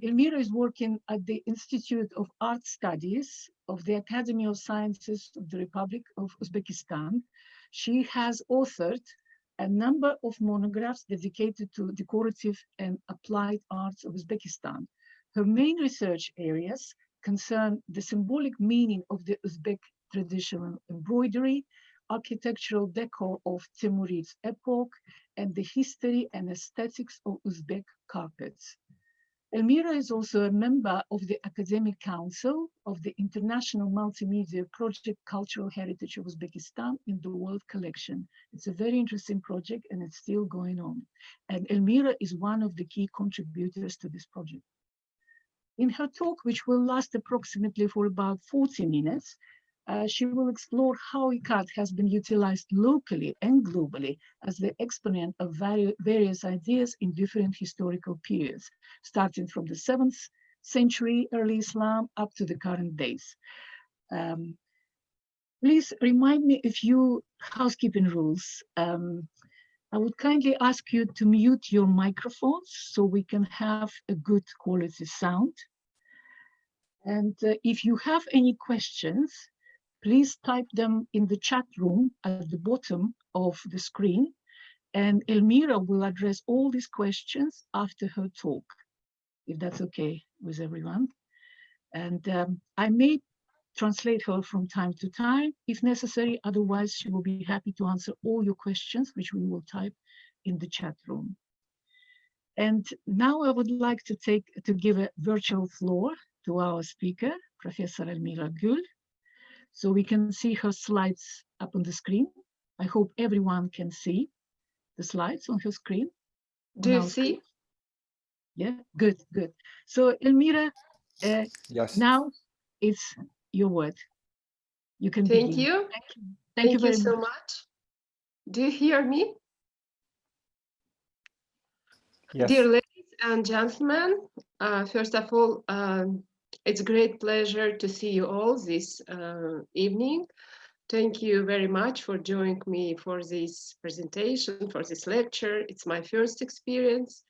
Elmira is working at the Institute of Art Studies of the Academy of Sciences of the Republic of Uzbekistan. She has authored a number of monographs dedicated to decorative and applied arts of Uzbekistan. Her main research areas concern the symbolic meaning of the Uzbek traditional embroidery, architectural decor of Temorids Epoch, and the history and aesthetics of Uzbek carpets. Elmira is also a member of the Academic Council of the International Multimedia Project Cultural Heritage of Uzbekistan in the World Collection. It's a very interesting project and it's still going on. And Elmira is one of the key contributors to this project. In her talk, which will last approximately for about 40 minutes, she will explore how Ikat has been utilized locally and globally as the exponent of various ideas in different historical periods, starting from the 7th century early Islam up to the current days. Please remind me a few housekeeping rules. I would kindly ask you to mute your microphones so we can have a good quality sound. And if you have any questions, please type them in the chat room at the bottom of the screen, and Elmira will address all these questions after her talk, if that's okay with everyone. And I may translate her from time to time, if necessary. Otherwise, she will be happy to answer all your questions, which we will type in the chat room. And now I would like to give a virtual floor to our speaker, Professor Elmira Gyul. So we can see her slides up on the screen. I hope everyone can see the slides on her screen. Do you see? Yeah, good, good. So Elmira, Yes. now it's your word. You can Thank begin. you. Thank you very so much. Do you hear me? Yes. Dear ladies and gentlemen, first of all, it's a great pleasure to see you all this evening. Thank you very much for joining me for this presentation, for this lecture. It's my first experience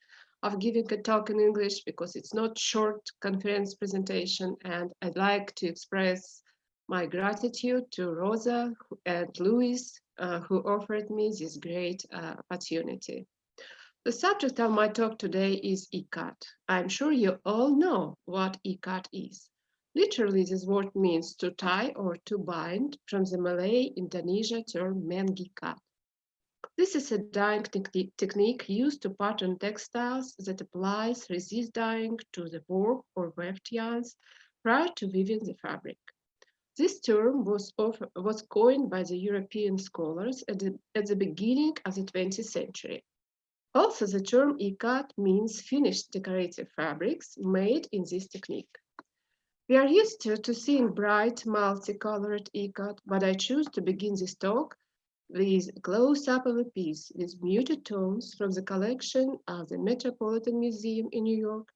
of giving a talk in English because it's not short conference presentation, and I'd like to express my gratitude to Rosa and Louis who offered me this great opportunity. The subject of my talk today is Ikat. I'm sure you all know what Ikat is. Literally, this word means to tie or to bind, from the Malay Indonesia term mengikat. This is a dyeing technique used to pattern textiles that applies resist dyeing to the warp or weft yarns prior to weaving the fabric. This term was coined by the European scholars at the beginning of the 20th century. Also, the term Ikat means finished decorative fabrics made in this technique. We are used to seeing bright, multicolored Ikat, but I choose to begin this talk with a close-up of a piece with muted tones from the collection of the Metropolitan Museum in New York,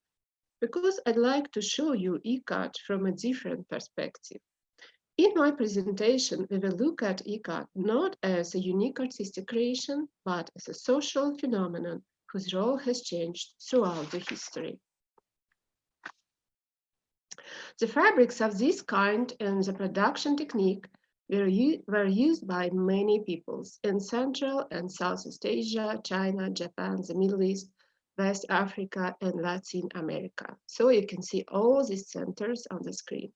because I'd like to show you Ikat from a different perspective. In my presentation, we will look at Ikat not as a unique artistic creation, but as a social phenomenon whose role has changed throughout the history. The fabrics of this kind and the production technique were used by many peoples in Central and Southeast Asia, China, Japan, the Middle East, West Africa, and Latin America. So you can see all these centers on the screen.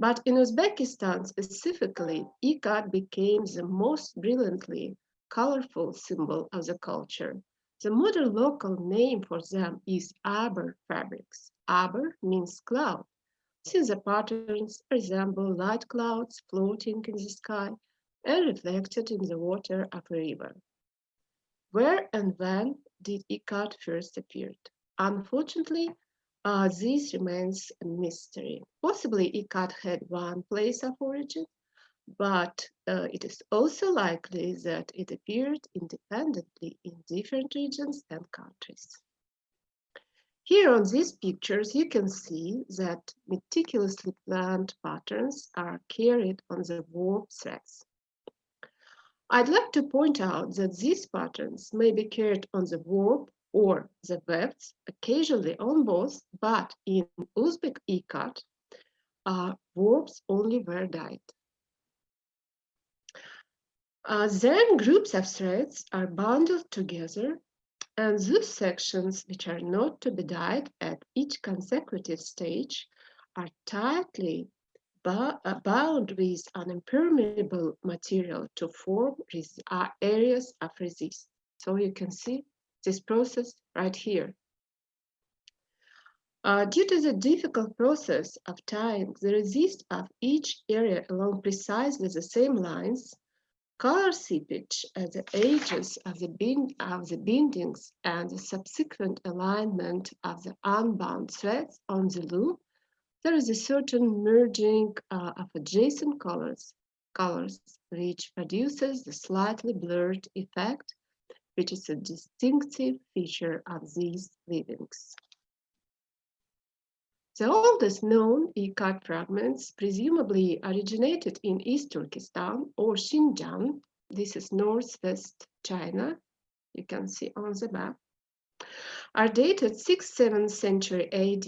But in Uzbekistan specifically, Ikat became the most brilliantly colorful symbol of the culture. The modern local name for them is Aber fabrics. Aber means cloud, since the patterns resemble light clouds floating in the sky and reflected in the water of a river. Where and when did Ikat first appear? Unfortunately, this remains a mystery. Possibly Ikat had one place of origin, but it is also likely that it appeared independently in different regions and countries. Here on these pictures, you can see that meticulously planned patterns are carried on the warp threads. I'd like to point out that these patterns may be carried on the warp or the wefts, occasionally on both, but in Uzbek Ikat, warps only were dyed. Then groups of threads are bundled together, and those sections which are not to be dyed at each consecutive stage are tightly bound with an impermeable material to form areas of resist. So you can see this process right here. Due to the difficult process of tying the resist of each area along precisely the same lines, color seepage at the edges of the bindings and the subsequent alignment of the unbound threads on the loom, there is a certain merging of adjacent colors, which produces the slightly blurred effect, which is a distinctive feature of these weavings. The oldest known Ikat fragments presumably originated in East Turkestan or Xinjiang. This is northwest China, you can see on the map, are dated 6th-7th century AD.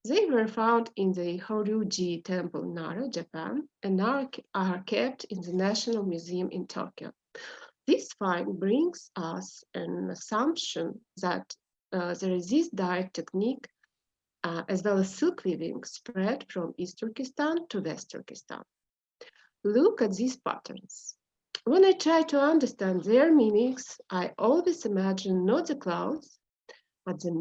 They were found in the Horyuji Temple, Nara, Japan, and are kept in the National Museum in Tokyo. This find brings us an assumption that the resist dye technique as well as silk weaving spread from East Turkestan to West Turkestan. Look at these patterns. When I try to understand their meanings, I always imagine not the clouds, but the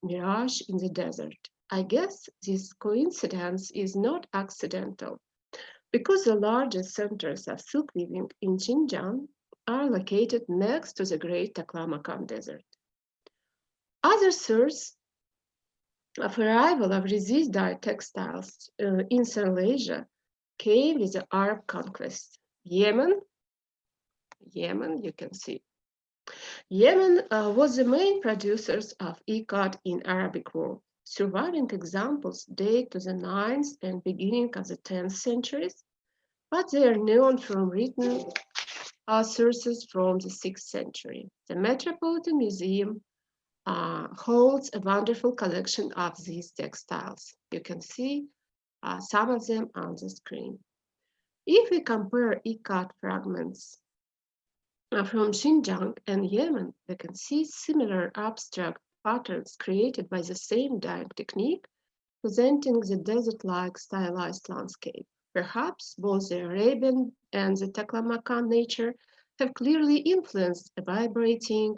mirage in the desert. I guess this coincidence is not accidental, because the largest centers of silk weaving in Xinjiang are located next to the Great Taklamakan Desert. Other source of arrival of resist dyed textiles in Central Asia came with the Arab conquest. Yemen, you can see. Yemen was the main producers of Ikat in Arabic world. Surviving examples date to the 9th and beginning of the 10th centuries, but they are known from written sources from the 6th century. The Metropolitan Museum holds a wonderful collection of these textiles. You can see some of them on the screen. If we compare Ikat fragments from Xinjiang and Yemen, we can see similar abstract patterns created by the same dyeing technique, presenting the desert-like stylized landscape. Perhaps both the Arabian and the Taklamakan nature have clearly influenced the vibrating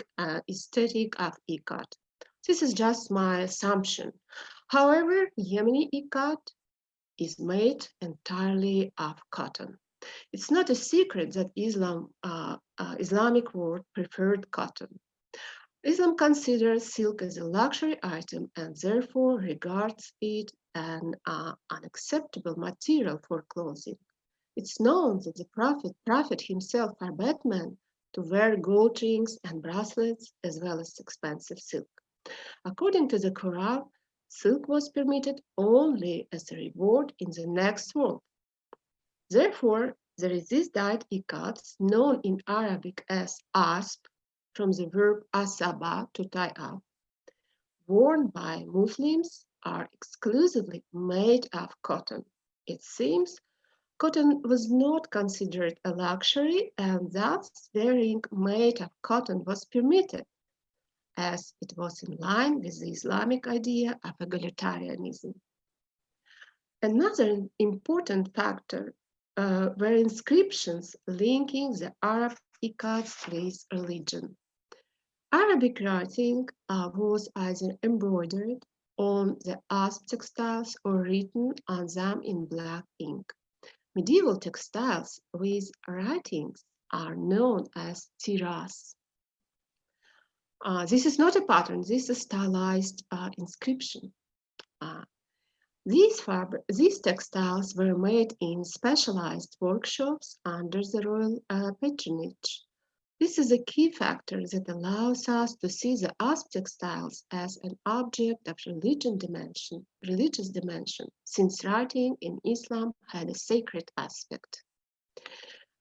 aesthetic of Ikat. This is just my assumption. However, Yemeni Ikat is made entirely of cotton. It's not a secret that Islamic world preferred cotton. Islam considers silk as a luxury item and therefore regards it as an unacceptable material for clothing. It's known that the Prophet himself forbade men to wear gold rings and bracelets as well as expensive silk. According to the Quran, silk was permitted only as a reward in the next world. Therefore, there is this dyed ikats, known in Arabic as asp, from the verb asaba, to tie up, worn by Muslims, are exclusively made of cotton. It seems cotton was not considered a luxury, and thus wearing made of cotton was permitted, as it was in line with the Islamic idea of egalitarianism. Another important factor were inscriptions linking the Arab ikats with religion. Arabic writing was either embroidered on the asp textiles or written on them in black ink. Medieval textiles with writings are known as tiras. This is not a pattern, this is a stylized inscription. These textiles were made in specialized workshops under the royal patronage. This is a key factor that allows us to see the asp textiles as an object of religious dimension, since writing in Islam had a sacred aspect.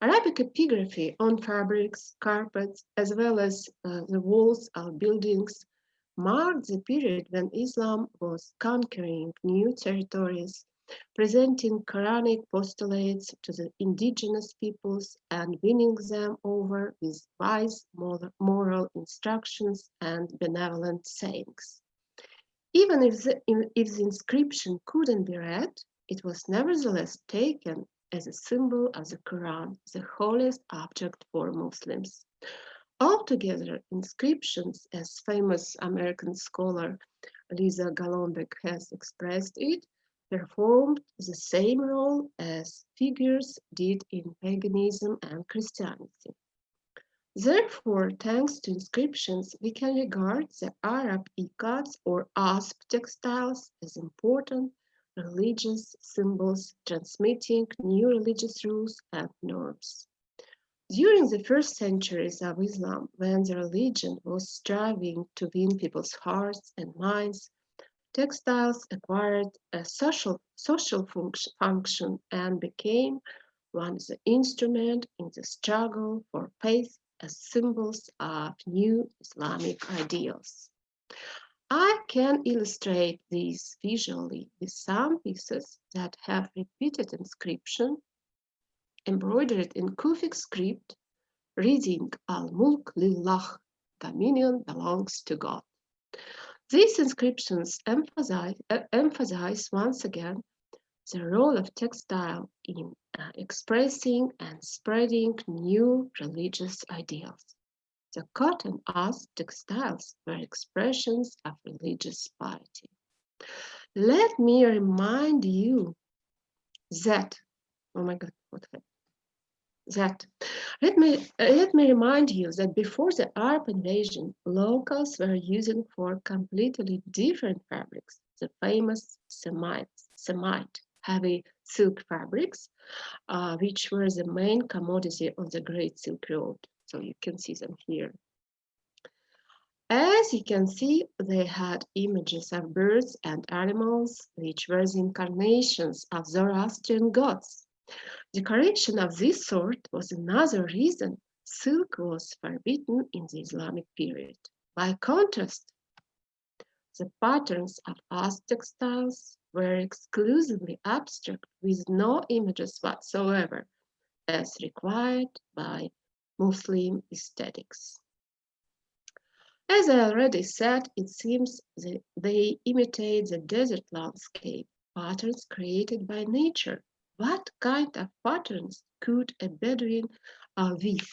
Arabic epigraphy on fabrics, carpets, as well as the walls of buildings marked the period when Islam was conquering new territories, presenting Quranic postulates to the indigenous peoples and winning them over with wise moral instructions and benevolent sayings. Even if the inscription couldn't be read, it was nevertheless taken as a symbol of the Quran, the holiest object for Muslims. Altogether, inscriptions, as famous American scholar Lisa Golombek has expressed it, performed the same role as figures did in paganism and Christianity. Therefore, thanks to inscriptions, we can regard the Arab Ikats or asp textiles as important religious symbols transmitting new religious rules and norms. During the first centuries of Islam, when the religion was striving to win people's hearts and minds, textiles acquired a social function and became one of the instruments in the struggle for faith as symbols of new Islamic ideals. I can illustrate these visually with some pieces that have repeated inscription embroidered in Kufic script reading Al-Mulk Lillah, dominion belongs to God. These inscriptions emphasize once again the role of textile in expressing and spreading new religious ideals. The cotton asp textiles were expressions of religious piety. Let me remind you that, oh my God, what happened? Let me remind you that before the Arab invasion, locals were using for completely different fabrics, the famous Semite heavy silk fabrics, which were the main commodity on the Great Silk Road. So you can see them here. As you can see, they had images of birds and animals, which were the incarnations of Zoroastrian gods. Decoration of this sort was another reason silk was forbidden in the Islamic period. By contrast, the patterns of asp textiles were exclusively abstract with no images whatsoever, as required by Muslim aesthetics. As I already said, it seems that they imitate the desert landscape, patterns created by nature. What kind of patterns could a Bedouin weave?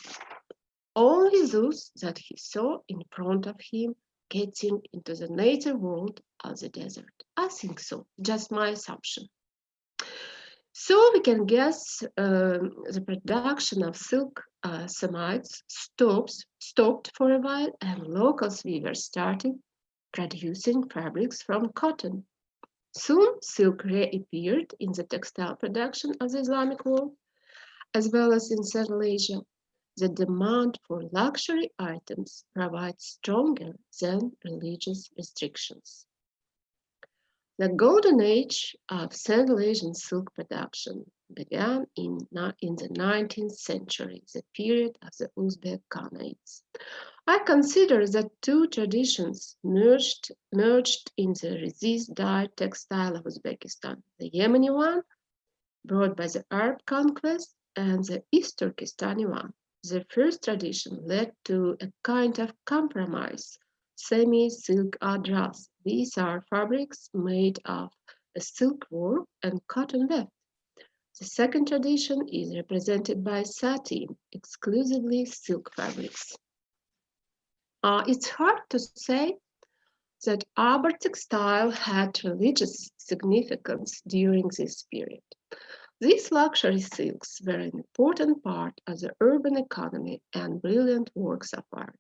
Only those that he saw in front of him getting into the native world of the desert. I think so, just my assumption. So we can guess the production of silk Semites stopped for a while, and local weavers started producing fabrics from cotton. Soon, silk reappeared in the textile production of the Islamic world, as well as in Central Asia. The demand for luxury items provides stronger than religious restrictions. The golden age of Central Asian silk production began in the 19th century, the period of the Uzbek Khanates. I consider that two traditions merged in the resist-dyed textile of Uzbekistan, the Yemeni one, brought by the Arab conquest, and the East Turkestani one. The first tradition led to a kind of compromise, semi-silk adras. These are fabrics made of a silk warp and cotton weft. The second tradition is represented by satin, exclusively silk fabrics. It's hard to say that Arab textile had religious significance during this period. These luxury silks were an important part of the urban economy and brilliant works of art.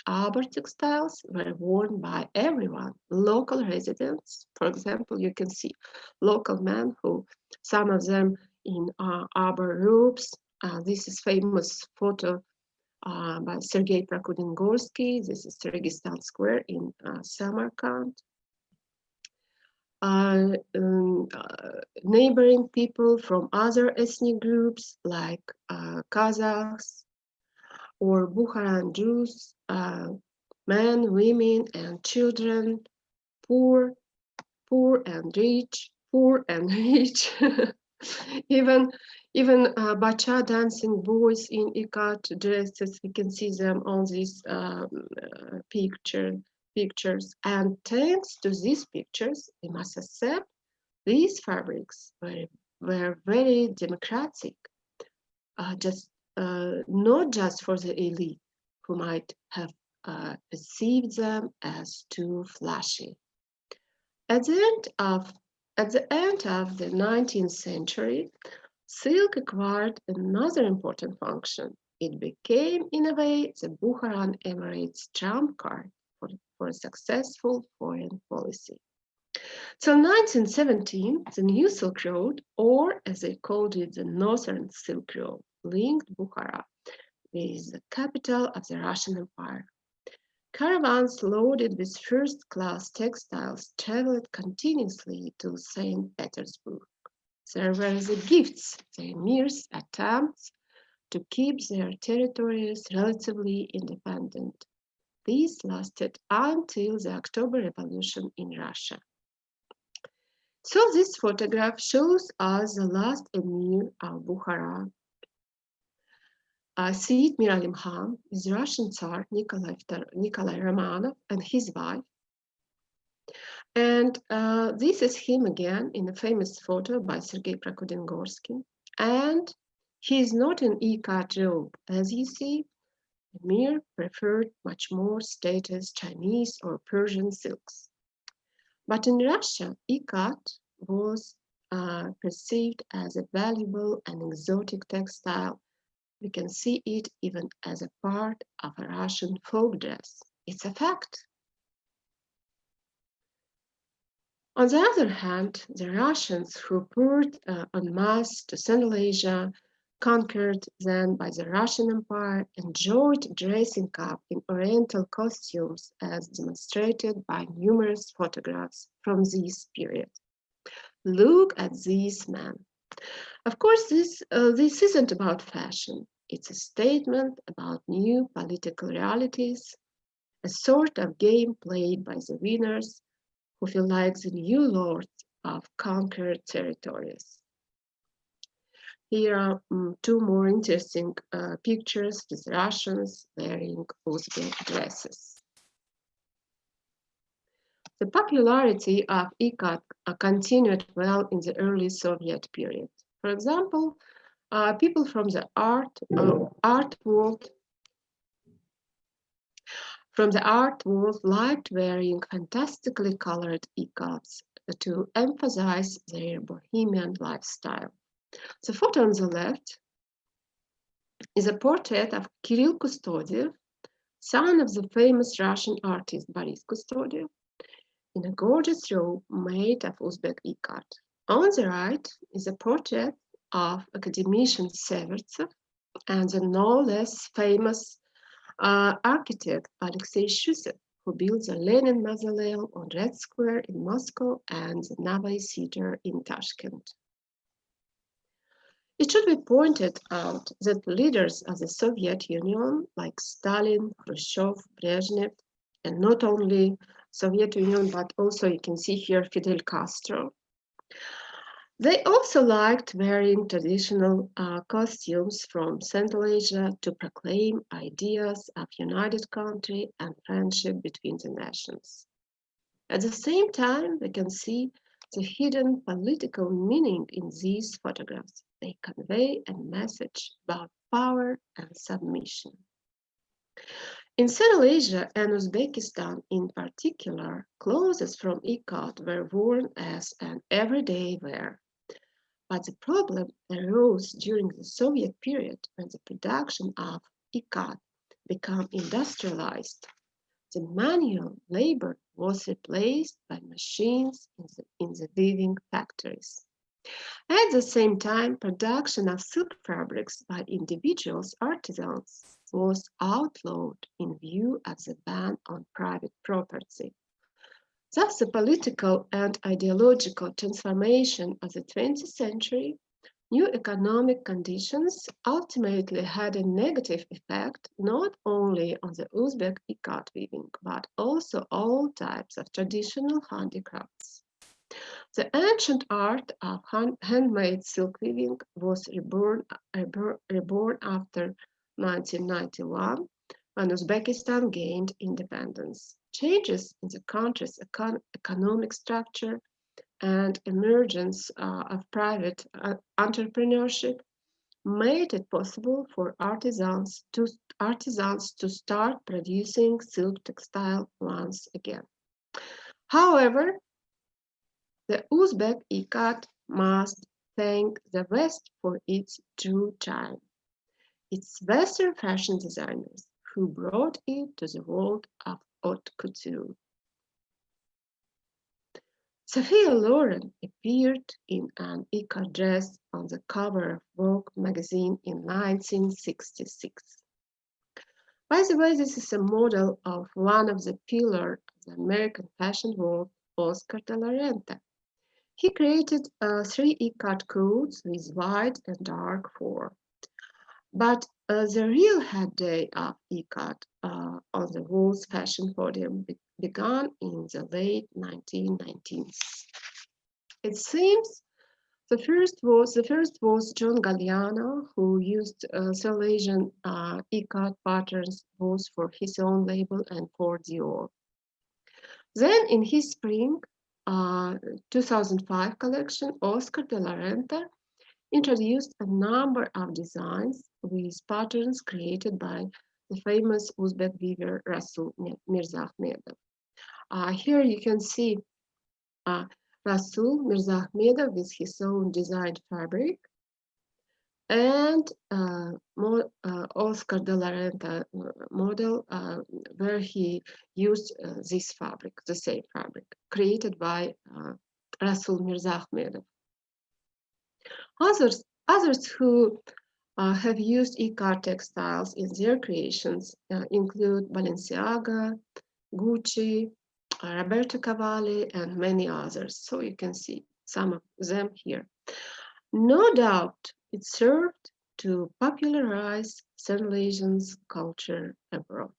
Arab textiles were worn by everyone, local residents. For example, you can see local men some of them in Arab robes. This is famous photo by Sergei Prakudin-Gorsky. This is Registan Square in Samarkand. Neighboring people from other ethnic groups like Kazakhs or Bukharan Jews men, women, and children, poor, poor and rich, poor and rich. even bacha dancing boys in Ikat dresses, we can see them on these pictures. And thanks to these pictures, we must accept these fabrics were very democratic, not just for the elite who might have perceived them as too flashy. At the end of the 19th century, silk acquired another important function. It became, in a way, the Bukharan Emirates' trump card for a successful foreign policy. Till 1917, the New Silk Road, or as they called it, the Northern Silk Road, linked Bukhara with the capital of the Russian Empire. Caravans loaded with first-class textiles traveled continuously to St. Petersburg. There were the gifts, the emirs' attempts to keep their territories relatively independent. These lasted until the October Revolution in Russia. So this photograph shows us the last emir of Bukhara, Sayyid Mir Alim Khan, with Russian Tsar Nikolai Romanov and his wife. And this is him again in a famous photo by Sergei Prokudin-Gorsky. And he is not in Ikat robe. As you see, Emir preferred much more status Chinese or Persian silks. But in Russia, Ikat was perceived as a valuable and exotic textile. We can see it even as a part of a Russian folk dress. It's a fact. On the other hand, the Russians who poured en masse to Central Asia, conquered then by the Russian Empire, enjoyed dressing up in Oriental costumes as demonstrated by numerous photographs from this period. Look at these men. Of course, this isn't about fashion. It's a statement about new political realities, a sort of game played by the winners who feel like the new lords of conquered territories. Here are two more interesting pictures with Russians wearing Uzbek dresses. The popularity of Ikat continued well in the early Soviet period. For example, people from the art world liked wearing fantastically colored ikats to emphasize their bohemian lifestyle. The photo on the left is a portrait of Kirill Kustodiev, son of the famous Russian artist Boris Kustodiev, in a gorgeous robe made of Uzbek ikat. On the right is a portrait of academician Severtsev and the no less famous architect Alexei Shusev, who built the Lenin Mausoleum on Red Square in Moscow and the Navai Theater in Tashkent. It should be pointed out that leaders of the Soviet Union, like Stalin, Khrushchev, Brezhnev, and not only Soviet Union, but also you can see here Fidel Castro, they also liked wearing traditional costumes from Central Asia to proclaim ideas of united country and friendship between the nations. At the same time, we can see the hidden political meaning in these photographs. They convey a message about power and submission. In Central Asia and Uzbekistan in particular, clothes from Ikat were worn as an everyday wear. But the problem arose during the Soviet period when the production of Ikat became industrialized. The manual labor was replaced by machines in the weaving factories. At the same time, production of silk fabrics by individuals, artisans, was outlawed in view of the ban on private property. Thus, the political and ideological transformation of the 20th century New economic conditions ultimately had a negative effect not only on the Uzbek Ikat weaving, but also all types of traditional handicrafts. The ancient art of handmade silk weaving was reborn after 1991 when Uzbekistan gained independence. Changes in the country's economic structure and emergence of private entrepreneurship made it possible for artisans to start producing silk textile once again. However, the Uzbek Ikat must thank the West for its true charm. It's Western fashion designers who brought it to the world of haute couture. Sophia Loren appeared in an Ikat dress on the cover of Vogue magazine in 1966. By the way, this is a model of one of the pillars of the American fashion world, Oscar de la Renta. He created 3 Ikat coats with white and dark fur. But the real heyday of Ikat on the world's fashion podium began in the late 1990s. It seems the first was John Galliano, who used Silesian Ikat patterns both for his own label and for Dior. Then in his spring 2005 collection, Oscar de la Renta introduced a number of designs with patterns created by the famous Uzbek weaver Rasul Mirzaahmedov. Here you can see Rasul Mirzaahmedov with his own designed fabric, and Oscar de la Renta model where he used this fabric, the same fabric, created by Rasul Mirzaahmedov. Others who have used Ikat textiles in their creations include Balenciaga, Gucci, Roberto Cavalli, and many others. So you can see some of them here. No doubt it served to popularize Central Asian culture abroad.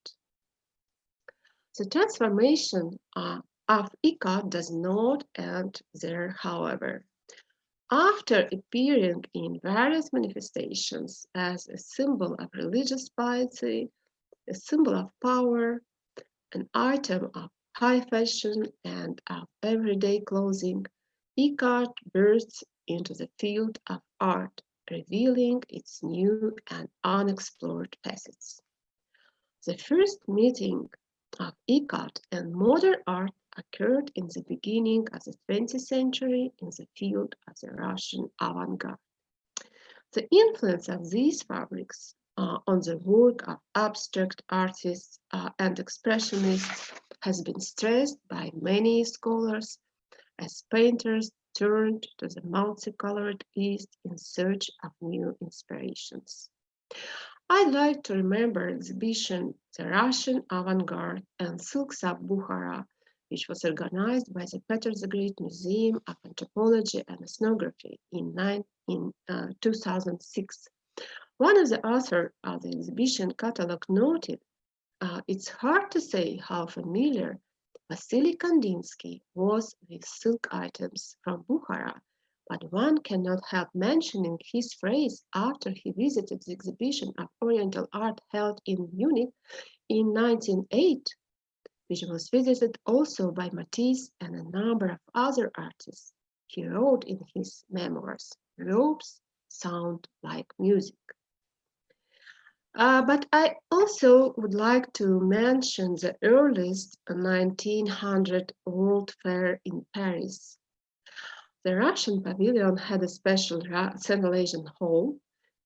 The transformation of Ikat does not end there, however. After appearing in various manifestations as a symbol of religious piety, a symbol of power, an item of high fashion and of everyday clothing, Ikat bursts into the field of art, revealing its new and unexplored facets. The first meeting of Ikat and modern art occurred in the beginning of the 20th century in the field of the Russian avant-garde. The influence of these fabrics on the work of abstract artists and expressionists has been stressed by many scholars as painters turned to the multicolored East in search of new inspirations. I'd like to remember exhibition The Russian Avant-Garde and Silks of Bukhara, which was organized by the Peter the Great Museum of Anthropology and Ethnography in 2006. One of the authors of the exhibition catalog noted, it's hard to say how familiar Vasily Kandinsky was with silk items from Bukhara, but one cannot help mentioning his phrase after he visited the exhibition of Oriental art held in Munich in 1908, which was visited also by Matisse and a number of other artists. He wrote in his memoirs, "Robes sound like music." But I also would like to mention the earliest 1900 World Fair in Paris. The Russian pavilion had a special Central Asian hall,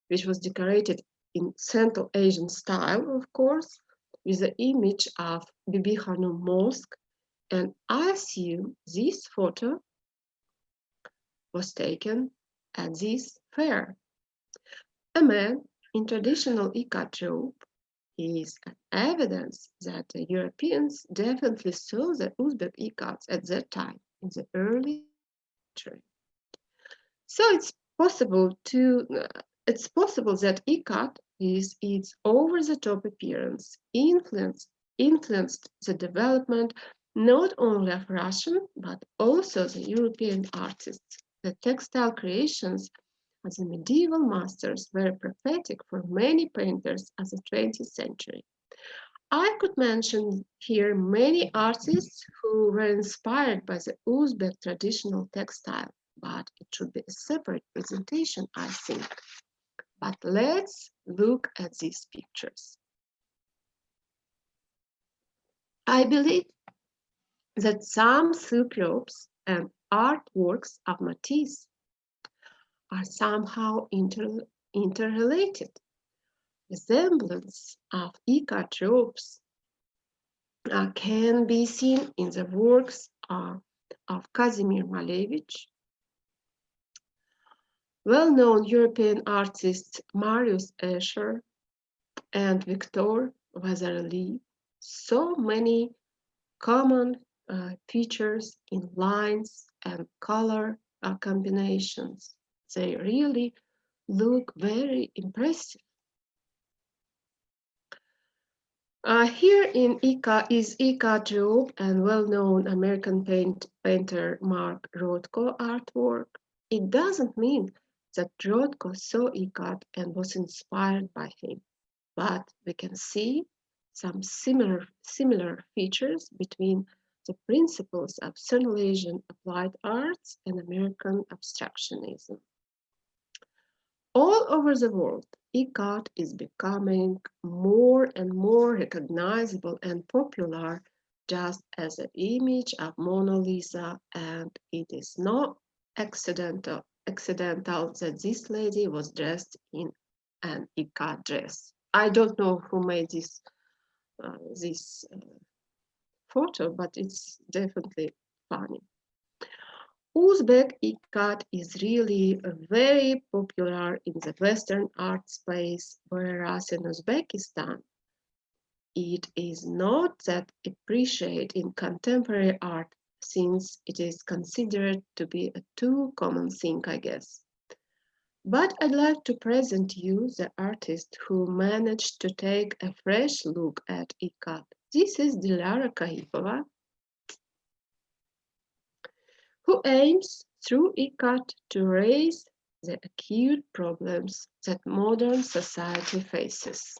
which was decorated in Central Asian style, of course, with the image of Bibi Khanum Mosque, and I assume this photo was taken at this fair. A man in traditional Ikat robe is an evidence that the Europeans definitely saw the Uzbek Ikats at that time in the early century. So it's it's possible that Ikat is its over-the-top appearance influenced the development not only of Russian but also the European artists. The textile creations of the medieval masters were prophetic for many painters of the 20th century. I could mention here many artists who were inspired by the Uzbek traditional textile, but it should be a separate presentation, I think. But let's look at these pictures. I believe that some silk ropes and artworks of Matisse are somehow interrelated. Resemblance of Ikat ropes can be seen in the works of Kazimir Malevich, well-known European artists Marius Escher and Victor Vasarely. So many common features in lines and color combinations. They really look very impressive. Here in Ikat robe and well-known American painter Mark Rothko artwork. It doesn't mean that Rothko saw Ikat and was inspired by him, but we can see some similar features between the principles of Central Asian applied arts and American abstractionism. All over the world, Ikat is becoming more and more recognizable and popular, just as the image of Mona Lisa, and it is not accidental that this lady was dressed in an Ikat dress. I don't know who made this photo, but it's definitely funny. Uzbek Ikat is really very popular in the Western art space, whereas in Uzbekistan, it is not that appreciated in contemporary art since it is considered to be a too common thing, I guess. But I'd like to present you the artist who managed to take a fresh look at Ikat. This is Dilara Kaipova, who aims through Ikat to raise the acute problems that modern society faces.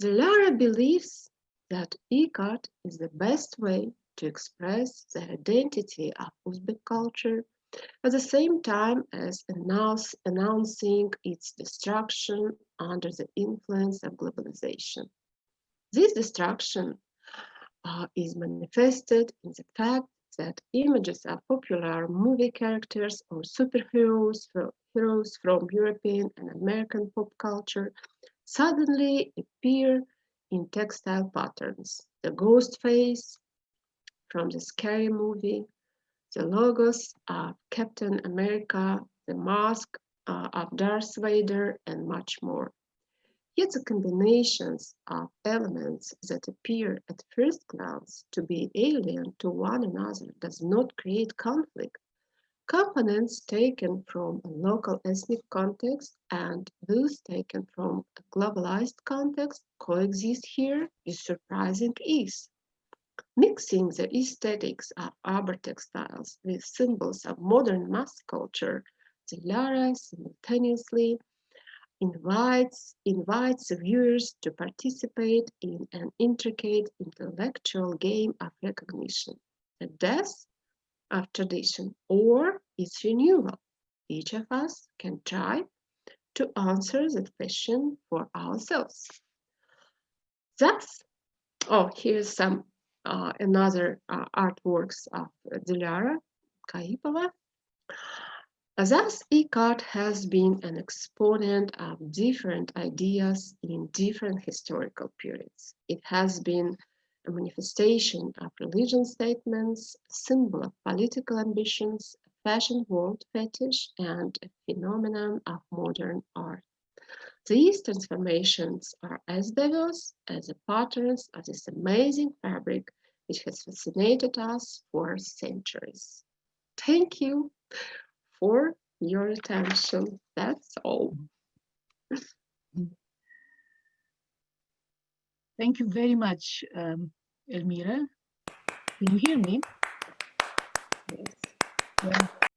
Dilara believes that Ikat is the best way to express the identity of Uzbek culture at the same time as announcing its destruction under the influence of globalization. This destruction is manifested in the fact that images of popular movie characters or superheroes heroes from European and American pop culture suddenly appear in textile patterns. The ghost face from the Scary Movie, the logos of Captain America, the mask of Darth Vader, and much more. Yet the combinations of elements that appear at first glance to be alien to one another does not create conflict. Components taken from a local ethnic context and those taken from a globalized context coexist here with surprising ease. Mixing the aesthetics of urban textiles with symbols of modern mass culture, Dilara simultaneously invites the viewers to participate in an intricate intellectual game of recognition, the death of tradition or its renewal. Each of us can try to answer that question for ourselves. Thus, here's some another artworks of Dilara Kaipova. Thus, Ikat has been an exponent of different ideas in different historical periods. It has been a manifestation of religion statements, a symbol of political ambitions, a fashion world fetish, and a phenomenon of modern art. These transformations are as diverse as the patterns of this amazing fabric which has fascinated us for centuries. Thank you for your attention. That's all. Thank you very much, Elmira. Can you hear me? Yes. Yeah.